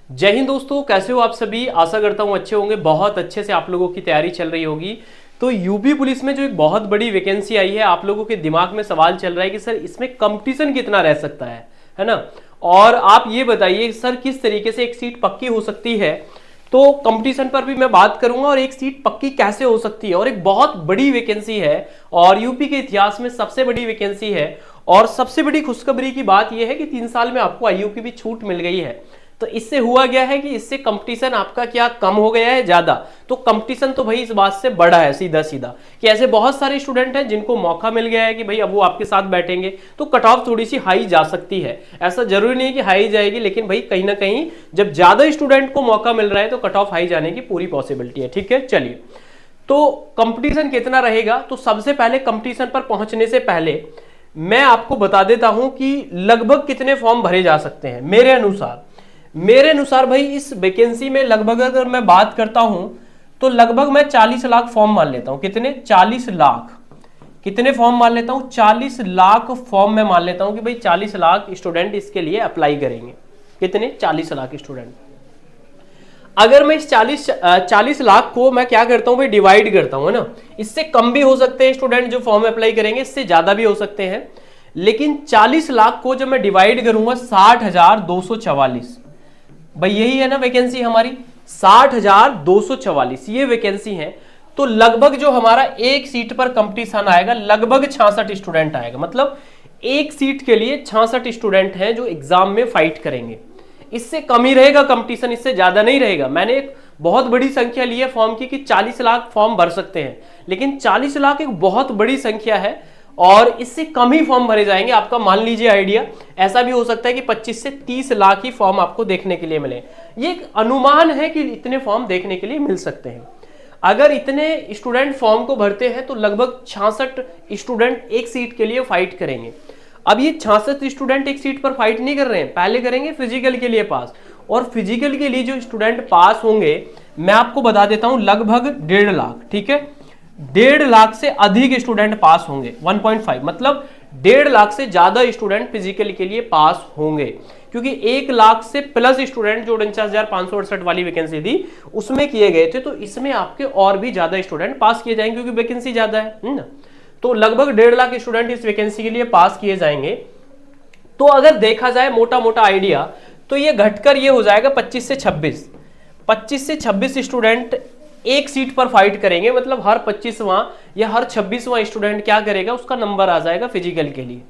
जय हिंद दोस्तों, कैसे हो आप सभी। आशा करता हूं अच्छे होंगे। बहुत अच्छे से आप लोगों की तैयारी चल रही होगी। तो यूपी पुलिस में जो एक बहुत बड़ी वैकेंसी आई है, आप लोगों के दिमाग में सवाल चल रहा है कि सर इसमें कंपटीशन कितना रह सकता है ना। और आप ये बताइए सर किस तरीके से एक सीट पक्की हो सकती है। तो कंपटीशन पर भी मैं बात करूंगा और एक सीट पक्की कैसे हो सकती है। और एक बहुत बड़ी वैकेंसी है और यूपी के इतिहास में सबसे बड़ी वैकेंसी है। और सबसे बड़ी खुशखबरी की बात यह है कि 3 साल में आपको आयु की भी छूट मिल गई है। तो इससे हुआ गया है कि इससे कंपटीशन आपका क्या कम हो गया है ज्यादा। तो कंपटीशन तो भाई इस बात से बड़ा है सीधा सीधा कि ऐसे बहुत सारे स्टूडेंट हैं जिनको मौका मिल गया है कि भाई अब वो आपके साथ बैठेंगे, तो कट ऑफ थोड़ी सी हाई जा सकती है। ऐसा जरूरी नहीं है कि हाई जाएगी, लेकिन भाई कहीं ना कहीं जब ज्यादा स्टूडेंट को मौका मिल रहा है तो कट ऑफ हाई जाने की पूरी पॉसिबिलिटी है। ठीक है, चलिए। तो कंपटीशन कितना रहेगा, तो सबसे पहले कंपटीशन पर पहुंचने से पहले मैं आपको बता देता हूं कि लगभग कितने फॉर्म भरे जा सकते हैं। मेरे अनुसार भाई इस वैकेंसी में लगभग अगर मैं बात करता हूं तो लगभग मैं 40 लाख फॉर्म मान लेता हूं। कितने? 40 लाख। कितने फॉर्म मान लेता हूं? 40 लाख फॉर्म में मान लेता हूं कि भाई 40 लाख स्टूडेंट इसके लिए अप्लाई करेंगे। कितने? 40 लाख स्टूडेंट। अगर मैं इस 40 लाख को मैं क्या करता हूं भाई, डिवाइड करता हूं, है ना। इससे कम भी हो सकते हैं स्टूडेंट जो फॉर्म अप्लाई करेंगे, इससे ज्यादा भी हो सकते हैं। लेकिन 40 लाख को जब मैं डिवाइड करूंगा 60,244, भाई यही है ना वैकेंसी हमारी, 60,244 ये वैकेंसी है। तो लगभग जो हमारा एक सीट पर कंपटीशन आएगा लगभग 66 स्टूडेंट आएगा। मतलब एक सीट के लिए 66 स्टूडेंट हैं जो एग्जाम में फाइट करेंगे। इससे कम ही रहेगा कंपटीशन, इससे ज्यादा नहीं रहेगा। मैंने एक बहुत बड़ी संख्या ली है फॉर्म की कि 40 लाख फॉर्म भर सकते हैं, लेकिन 40 लाख एक बहुत बड़ी संख्या है और इससे कम ही फॉर्म भरे जाएंगे। आपका मान लीजिए आइडिया ऐसा भी हो सकता है कि 25 से 30 लाख ही फॉर्म आपको देखने के लिए मिले। ये एक अनुमान है कि इतने फॉर्म देखने के लिए मिल सकते हैं। अगर इतने स्टूडेंट फॉर्म को भरते हैं तो लगभग 66 स्टूडेंट एक सीट के लिए फाइट करेंगे। अब ये 66 स्टूडेंट एक सीट पर फाइट नहीं कर रहे हैं, पहले करेंगे फिजिकल के लिए पास। और फिजिकल के लिए जो स्टूडेंट पास होंगे मैं आपको बता देता हूं लगभग 1.5 लाख। ठीक है, 1.5 लाख से अधिक स्टूडेंट पास होंगे। 1.5 मतलब 1.5 लाख से ज्यादा स्टूडेंट फिजिकल के लिए पास होंगे, क्योंकि 1 लाख से प्लस स्टूडेंट जो 49,568 वाली वैकेंसी थी उसमें किए गए थे। तो इसमें आपके और भी ज्यादा स्टूडेंट पास किए जाएंगे क्योंकि वैकेंसी ज्यादा है ना। तो लगभग 1.5 लाख स्टूडेंट इस वैकेंसी के लिए पास किए जाएंगे। तो अगर देखा जाए मोटा मोटा आइडिया, तो ये घटकर ये हो जाएगा 25 से 26 स्टूडेंट एक सीट पर फाइट करेंगे। मतलब हर 25वां या हर 26वां स्टूडेंट क्या करेगा, उसका नंबर आ जाएगा फिजिकल के लिए।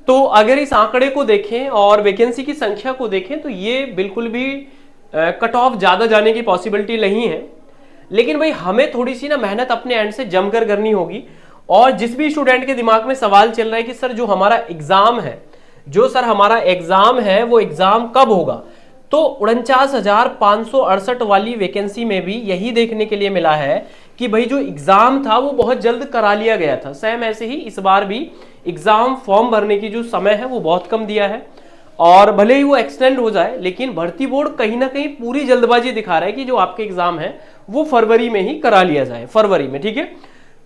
तो अगर इस आंकड़े को देखें और वैकेंसी की संख्या को देखें तो ये बिल्कुल भी कट ऑफ ज्यादा जाने की पॉसिबिलिटी नहीं है। लेकिन भाई हमें थोड़ी सी ना मेहनत अपने एंड से जमकर करनी होगी। और जिस भी स्टूडेंट के दिमाग में सवाल चल रहा है कि सर जो हमारा एग्जाम है वो एग्जाम कब होगा, तो 49,568 वाली वैकेंसी में भी यही देखने के लिए मिला है कि भाई जो एग्जाम था वो बहुत जल्द करा लिया गया था। सेम ऐसे ही इस बार भी एग्जाम फॉर्म भरने की जो समय है वो बहुत कम दिया है। और भले ही वो एक्सटेंड हो जाए, लेकिन भर्ती बोर्ड कहीं ना कहीं पूरी जल्दबाजी दिखा रहा है कि जो आपके एग्जाम है वो फरवरी में ही करा लिया जाए, फरवरी में। ठीक है,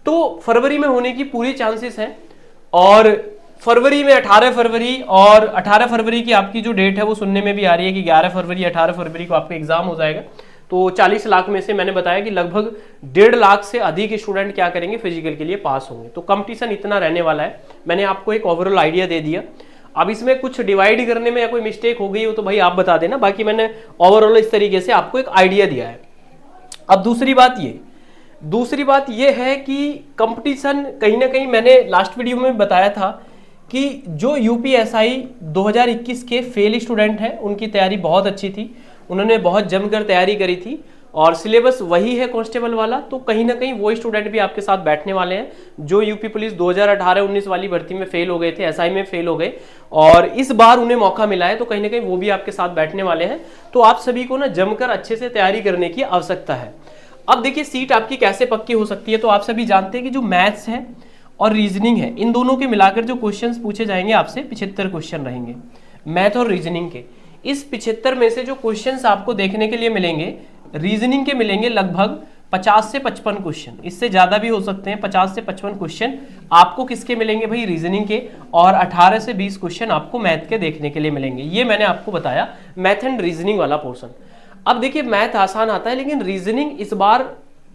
तो फरवरी में होने की पूरी चांसेस हैं। और फरवरी में 18 फरवरी और 18 फरवरी की आपकी जो डेट है वो सुनने में भी आ रही है कि 11 फरवरी 18 फरवरी को आपका एग्जाम हो जाएगा। तो 40 लाख में से मैंने बताया कि लगभग 1.5 लाख से अधिक स्टूडेंट क्या करेंगे, फिजिकल के लिए पास होंगे। तो कंपटीशन इतना रहने वाला है। मैंने आपको एक ओवरऑल आइडिया दे दिया। अब इसमें कुछ डिवाइड करने में या कोई मिस्टेक हो गई हो तो भाई आप बता देना, बाकी मैंने ओवरऑल इस तरीके से आपको एक आइडिया दिया है। अब दूसरी बात ये है कि कंपटीशन कहीं ना कहीं मैंने लास्ट वीडियो में बताया था कि जो यूपीएसआई 2021 के फेल स्टूडेंट हैं उनकी तैयारी बहुत अच्छी थी, उन्होंने बहुत जमकर तैयारी करी थी और सिलेबस वही है कांस्टेबल वाला। तो कहीं ना कहीं वो स्टूडेंट भी आपके साथ बैठने वाले हैं जो यूपी पुलिस 2018-19 वाली भर्ती में फेल हो गए थे, एसआई में फेल हो गए और इस बार उन्हें मौका मिला है। तो कहीं ना कहीं वो भी आपके साथ बैठने वाले हैं। तो आप सभी को ना जमकर अच्छे से तैयारी करने की आवश्यकता है। अब देखिए सीट आपकी कैसे पक्की हो सकती है। तो आप सभी जानते हैं कि जो मैथ्स है और रीजनिंग है, इन दोनों के मिलाकर जो क्वेश्चंस पूछे जाएंगे आपसे 75 क्वेश्चन रहेंगे मैथ और रीजनिंग के। इस 75 में से जो क्वेश्चंस आपको देखने के लिए मिलेंगे, रीजनिंग के मिलेंगे लगभग 50 से 55 क्वेश्चन, इससे ज्यादा भी हो सकते हैं, 50 से 55 क्वेश्चन आपको किसके मिलेंगे भाई, रीजनिंग के, और 18 से 20 क्वेश्चन आपको मैथ के देखने के लिए मिलेंगे। ये मैंने आपको बताया मैथ एंड रीजनिंग वाला पोर्शन। अब देखिए मैथ आसान आता है, लेकिन रीजनिंग इस बार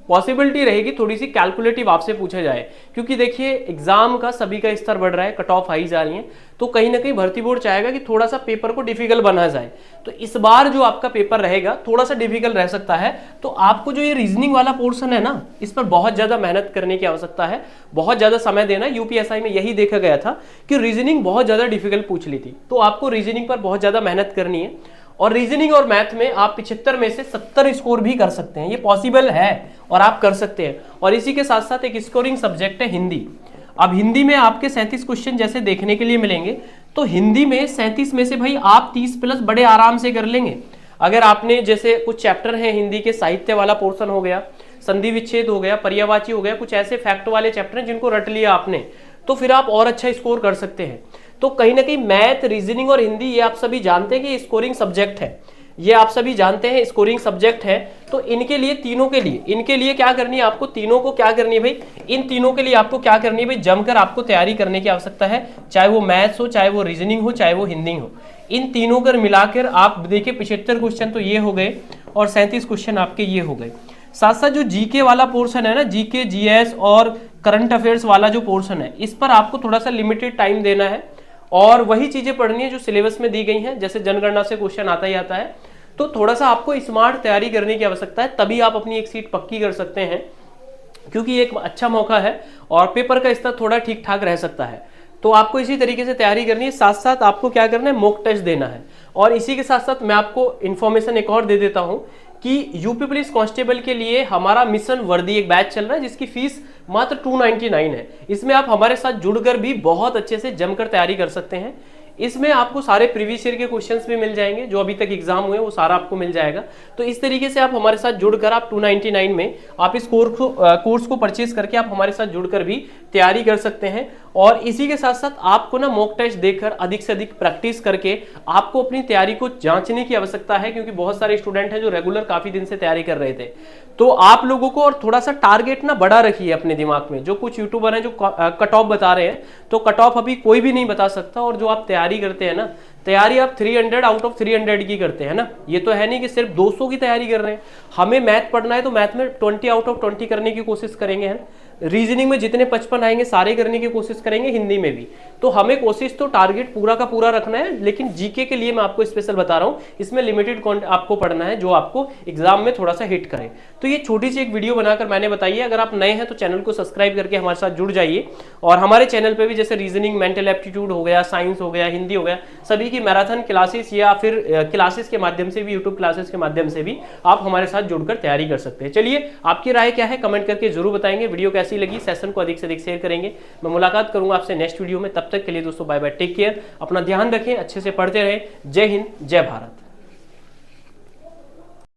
पॉसिबिलिटी रहेगी थोड़ी सी कैलकुलेटिव आपसे पूछा जाए, क्योंकि देखिए एग्जाम का सभी का स्तर बढ़ रहा है, कट ऑफ हाई जा रही है, तो कहीं ना कहीं भर्ती बोर्ड चाहेगा कि थोड़ा सा पेपर को डिफिकल्ट बना जाए। तो इस बार जो आपका पेपर रहेगा थोड़ा सा डिफिकल्ट रह सकता है। तो आपको जो ये रीजनिंग वाला पोर्शन है ना, इस पर बहुत ज्यादा मेहनत करने की आवश्यकता है, बहुत ज्यादा समय देना। यूपीएसआई में यही देखा गया था कि रीजनिंग बहुत ज्यादा डिफिकल्ट पूछ ली थी, तो आपको रीजनिंग पर बहुत ज्यादा मेहनत करनी है। और रीजनिंग और मैथ में आप 75 में से 70 स्कोर भी कर सकते हैं, ये पॉसिबल है और आप कर सकते हैं। और इसी के साथ साथ एक स्कोरिंग सब्जेक्ट है हिंदी। अब हिंदी में आपके 37 क्वेश्चन जैसे देखने के लिए मिलेंगे, तो हिंदी में 37 में से भाई आप 30 प्लस बड़े आराम से कर लेंगे। अगर आपने जैसे कुछ चैप्टर हैं हिंदी के, साहित्य वाला पोर्शन हो गया, संधि विच्छेद हो गया, पर्यायवाची हो गया, कुछ ऐसे फैक्ट वाले चैप्टर हैं जिनको रट लिया आपने, तो फिर आप और अच्छा स्कोर कर सकते हैं। तो कहीं ना कहीं मैथ, रीजनिंग और हिंदी ये आप सभी जानते हैं कि स्कोरिंग सब्जेक्ट है, ये आप सभी जानते हैं स्कोरिंग सब्जेक्ट है। तो इनके लिए, तीनों के लिए, इनके लिए क्या करनी है आपको, तीनों को क्या करनी है भाई, इन तीनों के लिए आपको क्या करनी है भाई, जमकर आपको तैयारी करने की आवश्यकता है। चाहे वो मैथ्स हो, चाहे वो रीजनिंग हो, चाहे वो हिंदी हो, इन तीनों को मिलाकर आप देखिए 75 क्वेश्चन तो ये हो गए और 37 क्वेश्चन आपके ये हो गए। साथ साथ जो जीके वाला पोर्शन है ना, जीके, जीएस और करंट अफेयर्स वाला जो पोर्शन है, इस पर आपको थोड़ा सा लिमिटेड टाइम देना है और वही चीजें पढ़नी है जो सिलेबस में दी गई हैं। जैसे जनगणना से क्वेश्चन आता ही आता है, तो थोड़ा सा आपको स्मार्ट तैयारी करने की आवश्यकता है, तभी आप अपनी एक सीट पक्की कर सकते हैं, क्योंकि ये एक अच्छा मौका है और पेपर का स्तर थोड़ा ठीक ठाक रह सकता है। तो आपको इसी तरीके से तैयारी करनी है। साथ साथ आपको क्या करना है, मॉक टेस्ट देना है। और इसी के साथ साथ मैं आपको इन्फॉर्मेशन एक और दे देता हूं कि यूपी पुलिस कांस्टेबल के लिए हमारा मिशन वर्दी एक बैच चल रहा है, जिसकी फीस मात्र 299 है। इसमें आप हमारे साथ जुड़कर भी बहुत अच्छे से जमकर तैयारी कर सकते हैं। इसमें आपको सारे प्रीवियस ईयर के क्वेश्चंस भी मिल जाएंगे, जो अभी तक एग्जाम हुए वो सारा आपको मिल जाएगा। तो इस तरीके से आप हमारे साथ जुड़कर आप 299 में आप इस कोर्स को परचेज करके आप हमारे साथ जुड़कर भी तैयारी कर सकते हैं। और इसी के साथ साथ आपको ना मॉक टेस्ट देकर अधिक से अधिक प्रैक्टिस करके आपको अपनी तैयारी को जांचने की आवश्यकता है, क्योंकि बहुत सारे स्टूडेंट हैं जो रेगुलर काफी दिन से तैयारी कर रहे थे। तो आप लोगों को और थोड़ा सा टारगेट ना बड़ा रखिए अपने दिमाग में। जो कुछ यूट्यूबर हैं जो कट ऑफ बता रहे हैं, तो कट ऑफ अभी कोई भी नहीं बता सकता। और जो आप तैयारी करते हैं ना, तैयारी आप 300 आउट ऑफ 300 की करते हैं ना, ये तो है नहीं कि सिर्फ 200 की तैयारी कर रहे हैं। हमें मैथ पढ़ना है तो मैथ में 20 आउट ऑफ 20 करने की कोशिश करेंगे, है। रीजनिंग में जितने 55 आएंगे सारे करने की कोशिश करेंगे, हिंदी में भी। तो हमें कोशिश तो टारगेट पूरा का पूरा रखना है। लेकिन जीके के लिए मैं आपको स्पेशल बता रहा हूँ, इसमें लिमिटेड कंटेंट आपको पढ़ना है जो आपको एग्जाम में थोड़ा सा हिट करे। तो ये छोटी सी एक वीडियो बनाकर मैंने बताई है। अगर आप नए हैं तो चैनल को सब्सक्राइब करके हमारे साथ जुड़ जाइए। और हमारे चैनल पर भी जैसे रीजनिंग, मेंटल एप्टीट्यूड हो गया, साइंस हो गया, हिंदी हो गया, सभी की मैराथन क्लासेस या फिर क्लासेस के माध्यम से भी, यूट्यूब क्लासेस के माध्यम से भी आप हमारे साथ जुड़कर तैयारी कर सकते हैं। चलिए, आपकी राय क्या है कमेंट करके जरूर बताएंगे। वीडियो कैसी लगी, सेशन को अधिक से अधिक शेयर करेंगे। मैं मुलाकात करूंगा आपसे नेक्स्ट वीडियो में। तब तक के लिए दोस्तों बाय बाय, टेक केयर, अपना ध्यान रखें, अच्छे से पढ़ते रहें। जय हिंद, जय भारत।